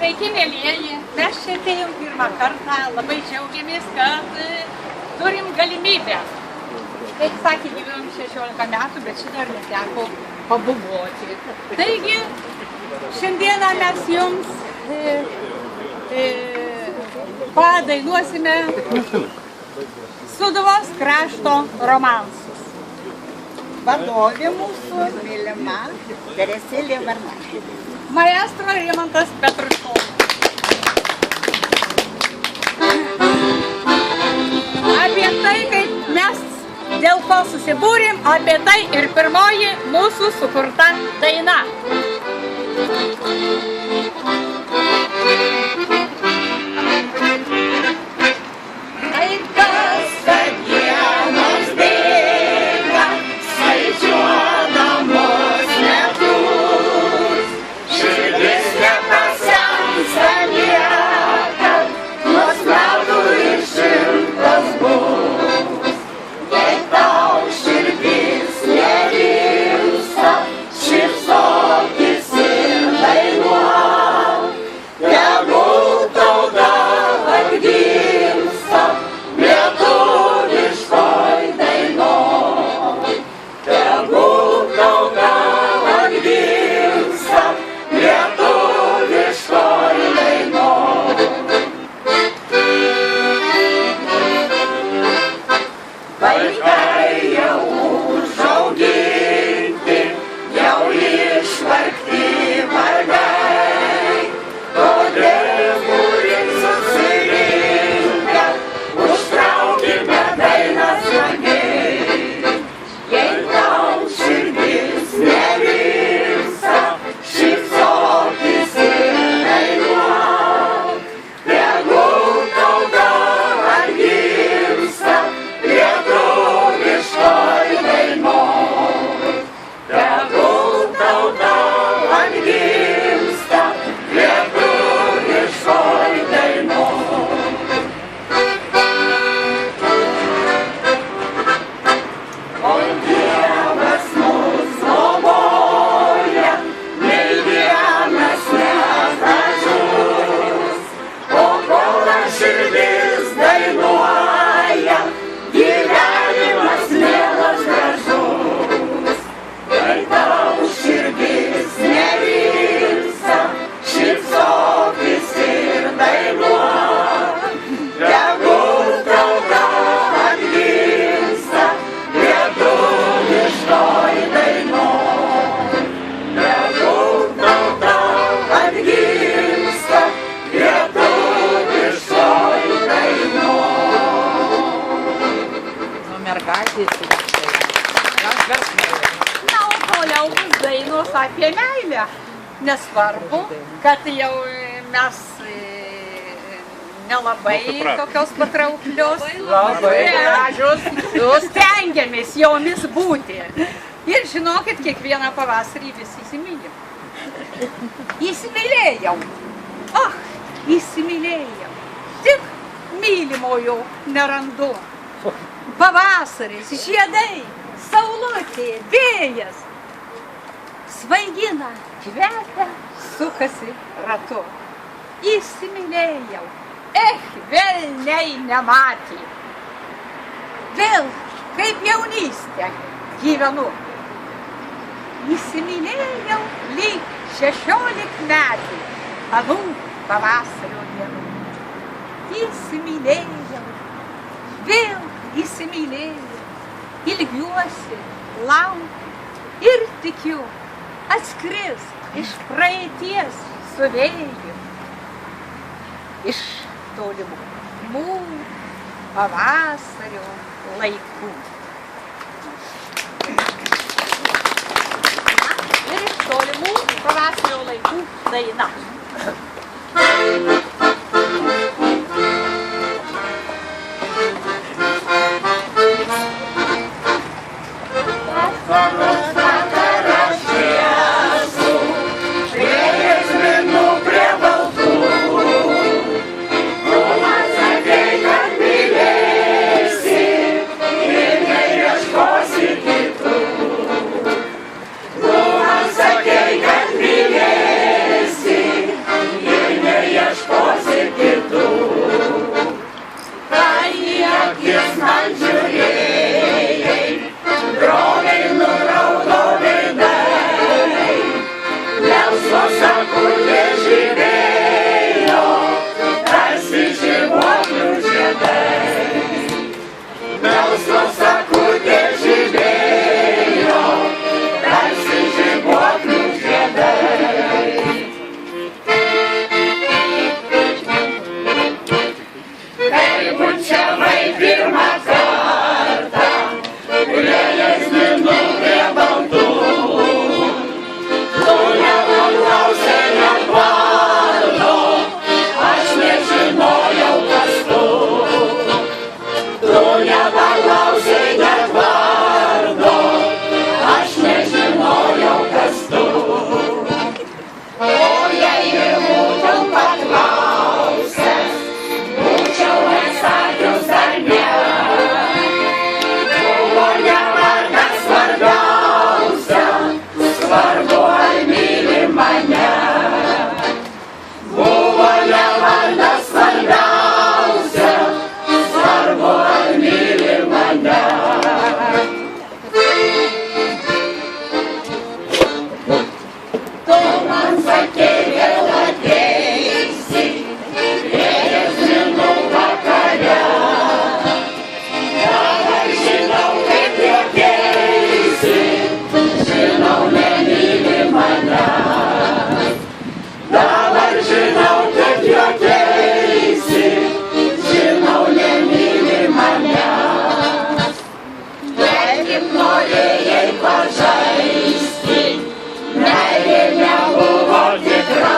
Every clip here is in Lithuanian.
Sveiki, mėlyjeji. Mes čia atėjom pirmą kartą, labai džiaugiamės, kad turim galimybę. Kaip sakė, gyvenam 16 metų, bet šį dar neteko pabuvoti. Taigi, šiandieną mes jums padainuosime Sūduvos krašto romansus. Vadovė mūsų mylima Teresėlė Varnaitė. Maestro Rimantas Petruškovas. Apie tai, kaip mes dėl ko susibūrėm, apie tai ir pirmoji mūsų sukurta daina. Na, o toliau bus dainos apie meilę. Nesvarbu, kad jau mes nelabai tokios patrauklios, labai gražios, stengiamės jomis būti. Ir žinokit, kiekvieną pavasarį vis įsimylim. Įsimylėjau. Įsimylėjau. Tik mylimojo nerandu. Pavasaris, žiedai, saulutė, vėjas. Svaigina, kvepia, sukasi ratu. Įsimylėjau. Velniai nematė. Vėl, kaip jaunystė, gyvenu. Įsimylėjau lyg 16 metų, anų pavasario dienų. Įsimylėjau, vėl įsimylėjau, ilgiuosi, laukiu ir tikiu, atskris iš praeities su vėju, iš tolimų pavasario laikų. Ir iš tolimų pavasario laikų daina. Sakei, kad mylėsi ir ne tik norėjai pažaisti, meilė nebuvo tikra.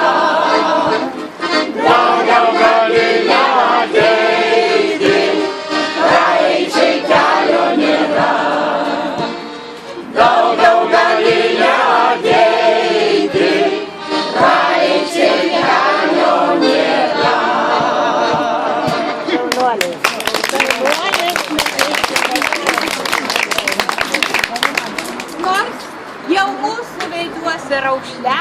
Daugiau gali neateiti, praeičiai kelio nėra. Daugiau gali neateiti, praeičiai kelio nėra. Nors jau mūsų veiduose raukšlė